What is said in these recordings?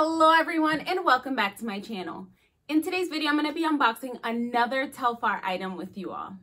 Hello everyone and welcome back to my channel. In today's video, I'm going to be unboxing another TELFAR item with you all.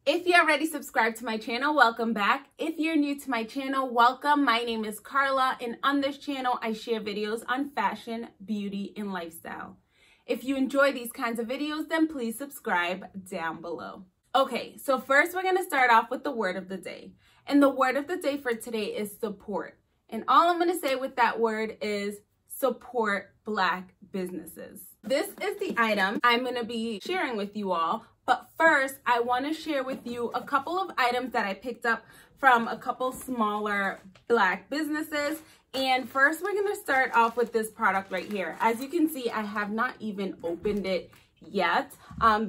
If you're already subscribed to my channel, welcome back. If you're new to my channel, welcome. My name is Carla and on this channel, I share videos on fashion, beauty, and lifestyle. If you enjoy these kinds of videos, then please subscribe down below. Okay, so first we're going to start off with the word of the day. And the word of the day for today is support. And all I'm going to say with that word is support Black businesses. This is the item I'm going to be sharing with you all. But first, I want to share with you a couple of items that I picked up from a couple smaller Black businesses. And first, we're going to start off with this product right here. As you can see, I have not even opened it yet.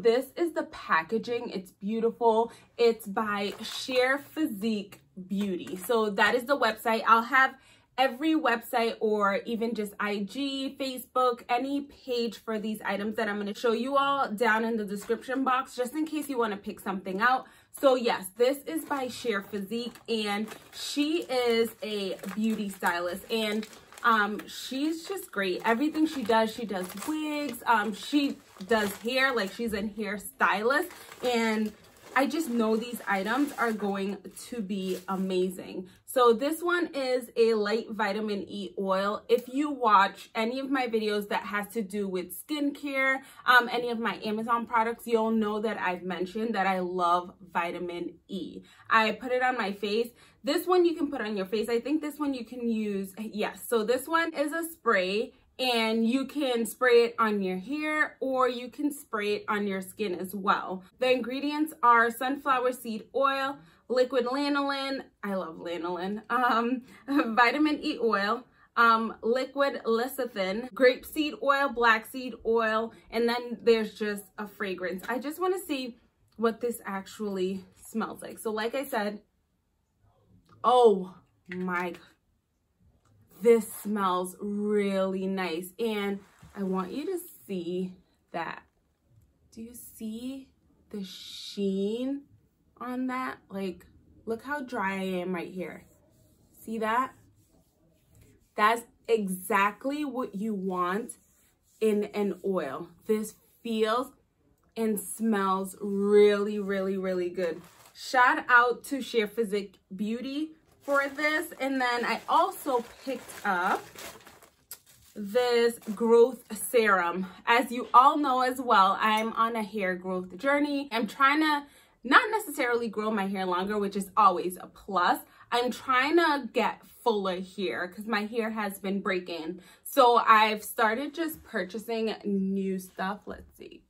This is the packaging. It's beautiful. It's by Sheer Physique Beauty. So that is the website. I'll have every website or even just IG, Facebook, any page for these items that I'm going to show you all down in the description box, just in case you want to pick something out. So yes, this is by Sheer Physique, and she is a beauty stylist, and she's just great. Everything she does wigs, she does hair, like she's a hair stylist, and I just know these items are going to be amazing. So this one is a light vitamin E oil. If you watch any of my videos that has to do with skincare, any of my Amazon products, you'll know that I've mentioned that I love vitamin E. I put it on my face. This one you can put on your face. I think this one you can use, yes. So this one is a spray, and you can spray it on your hair or you can spray it on your skin as well. The ingredients are sunflower seed oil, liquid lanolin, I love lanolin, vitamin E oil, liquid lecithin, grapeseed oil, black seed oil, and then there's just a fragrance. I just want to see what this actually smells like. So like I said, oh my God. This smells really nice, and I want you to see that. Do you see the sheen on that? Like, look how dry I am right here. See that? That's exactly what you want in an oil. This feels and smells really, really, really good. Shout out to Sheer Physique Beauty for this. And then I also picked up this growth serum. As you all know as well, I'm on a hair growth journey. I'm trying to not necessarily grow my hair longer, which is always a plus. I'm trying to get fuller hair because my hair has been breaking. So I've started just purchasing new stuff. Let's see,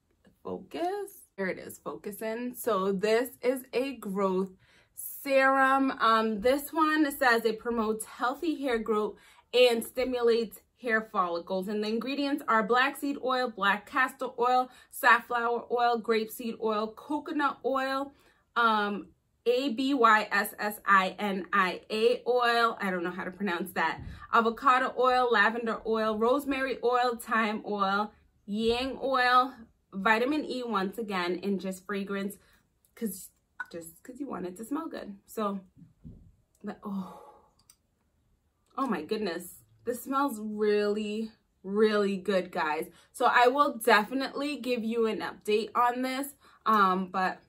focus. There it is, focusing. So this is a growth serum. This one says it promotes healthy hair growth and stimulates hair follicles, and the ingredients are black seed oil, black castor oil, safflower oil, grapeseed oil, coconut oil, ABYSSINIA oil, I don't know how to pronounce that, avocado oil, lavender oil, rosemary oil, thyme oil, yang oil, vitamin E once again, and just fragrance because you want it to smell good. So, oh my goodness, this smells really, really good, guys. So I will definitely give you an update on this, but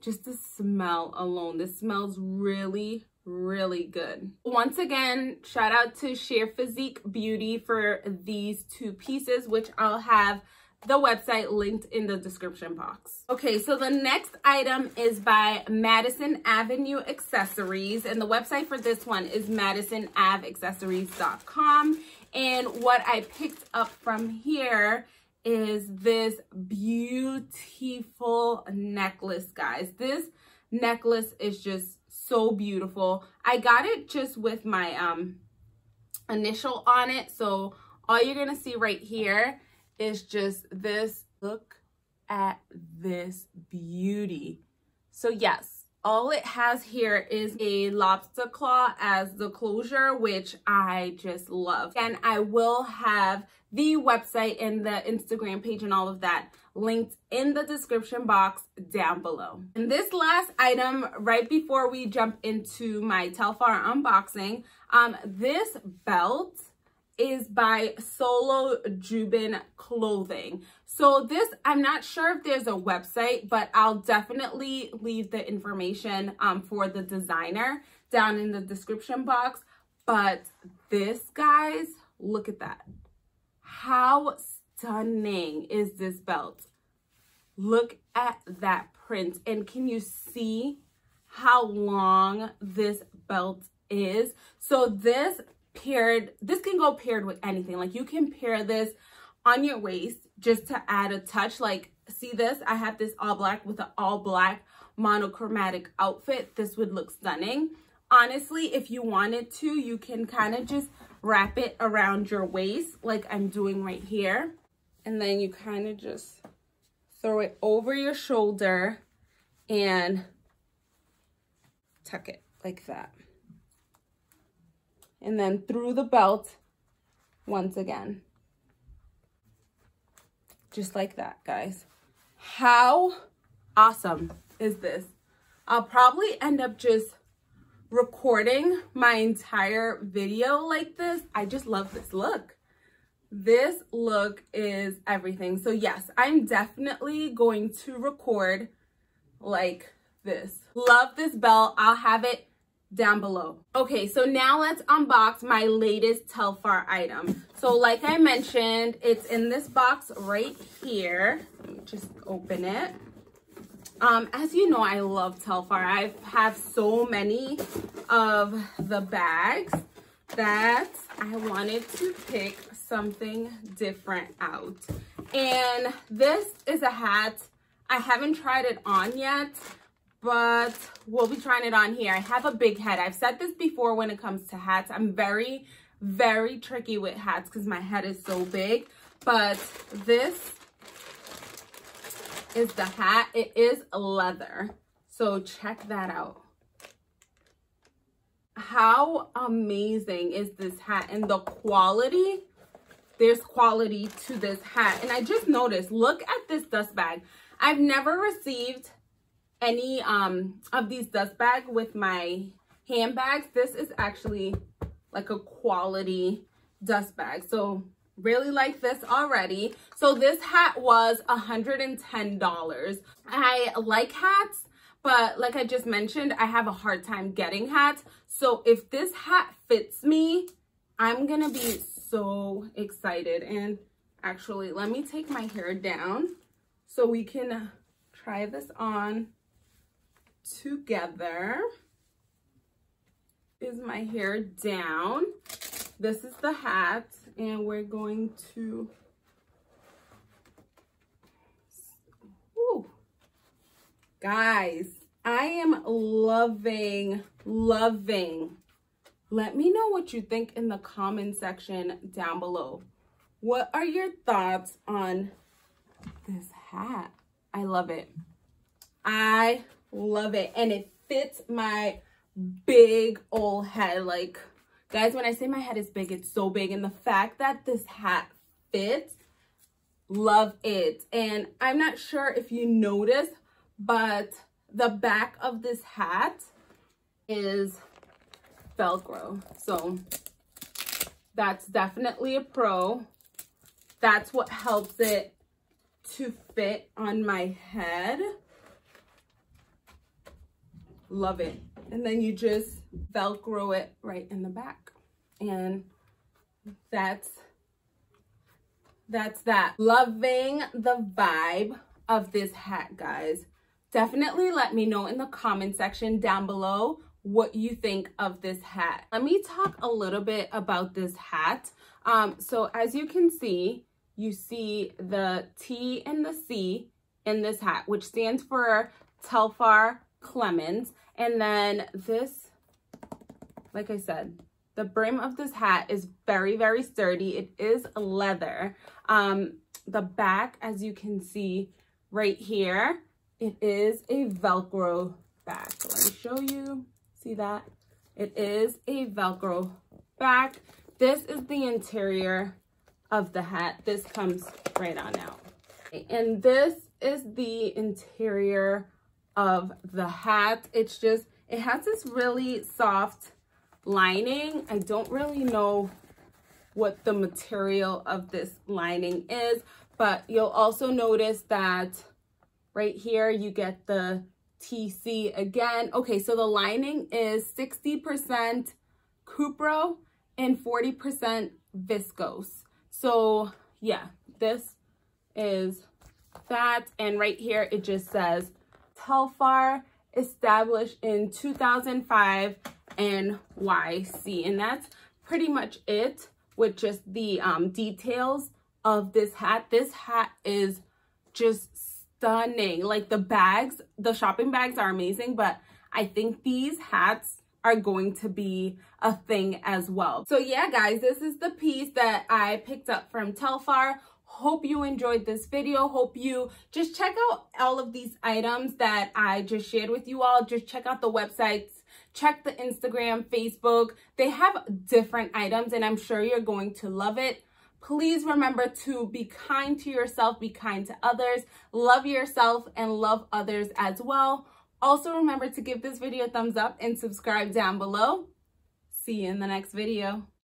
just the smell alone, this smells really, really good. Once again, shout out to Sheer Physique Beauty for these two pieces, which I'll have the website linked in the description box. Okay, so the next item is by Madison Avenue Accessories, and the website for this one is madisonavaccessories.com. And what I picked up from here is this beautiful necklace, guys. This necklace is just so beautiful. I got it just with my initial on it, so all you're gonna see right here is just this. Look at this beauty. So yes, All it has here is a lobster claw as the closure, which I just love. And I will have the website and the Instagram page and all of that linked in the description box down below. And this last item, right before we jump into my TELFAR unboxing, this belt is by Solo Jubin Clothing. So this, I'm not sure if there's a website, but I'll definitely leave the information for the designer down in the description box. But this, guys, look at that. How stunning is this belt? Look at that print. And can you see how long this belt is? So this can go paired with anything. Like, you can pair this on your waist just to add a touch. Like, see this? I have this all black with an all black monochromatic outfit. This would look stunning. Honestly, if you wanted to, you can kind of just wrap it around your waist like I'm doing right here. And then you kind of just throw it over your shoulder and tuck it like that. And then through the belt once again. Just like that, guys. How awesome is this? I'll probably end up just recording my entire video like this. I just love this look. This look is everything. So yes, I'm definitely going to record like this. Love this belt. I'll have it down below. Okay, so now let's unbox my latest TELFAR item. So like I mentioned, it's in this box right here. Let me just open it. As you know, I love TELFAR. I have so many of the bags that I wanted to pick something different out. And this is a hat. I haven't tried it on yet, but we'll be trying it on here. I have a big head. I've said this before when it comes to hats. I'm very, very tricky with hats because my head is so big. But this is the hat. It is leather. So check that out. How amazing is this hat? And the quality, there's quality to this hat. And I just noticed, look at this dust bag. I've never received any of these dust bags with my handbags. This is actually like a quality dust bag. So really like this already. So this hat was $110. I like hats, but like I just mentioned, I have a hard time getting hats. So if this hat fits me, I'm gonna be so excited. And actually, let me take my hair down so we can try this on together. Is my hair down? This is the hat, and we're going to, ooh, guys, I am loving. Let me know what you think in the comment section down below. What are your thoughts on this hat? I love it. I love it. And it fits my big old head. Like, guys, when I say my head is big, it's so big. And the fact that this hat fits, love it. And I'm not sure if you noticed, but the back of this hat is Velcro. So that's definitely a pro. That's what helps it to fit on my head. Love it. And then you just Velcro it right in the back. And that's that. Loving the vibe of this hat, guys. Definitely let me know in the comment section down below what you think of this hat. Let me talk a little bit about this hat. So as you can see, you see the T and the C in this hat, which stands for TELFAR Clemens. And then this, like I said, the brim of this hat is very, very sturdy. It is leather. The back, as you can see right here, it is a Velcro back. Let me show you. See that? It is a Velcro back. This is the interior of the hat. This comes right on out. And this is the interior of the hat. It's just, it has this really soft lining. I don't really know what the material of this lining is, but you'll also notice that right here you get the TC again. Okay, so the lining is 60% Cupro and 40% viscose. So yeah, this is that. And right here it just says TELFAR, established in 2005 NYC. And that's pretty much it with just the details of this hat. This hat is just stunning. Like the bags, the shopping bags are amazing, but I think these hats are going to be a thing as well. So yeah, guys, this is the piece that I picked up from TELFAR. Hope you enjoyed this video. Hope you just check out all of these items that I just shared with you all. Just check out the websites, check the Instagram, Facebook. They have different items and I'm sure you're going to love it. Please remember to be kind to yourself, be kind to others, love yourself and love others as well. Also remember to give this video a thumbs up and subscribe down below. See you in the next video.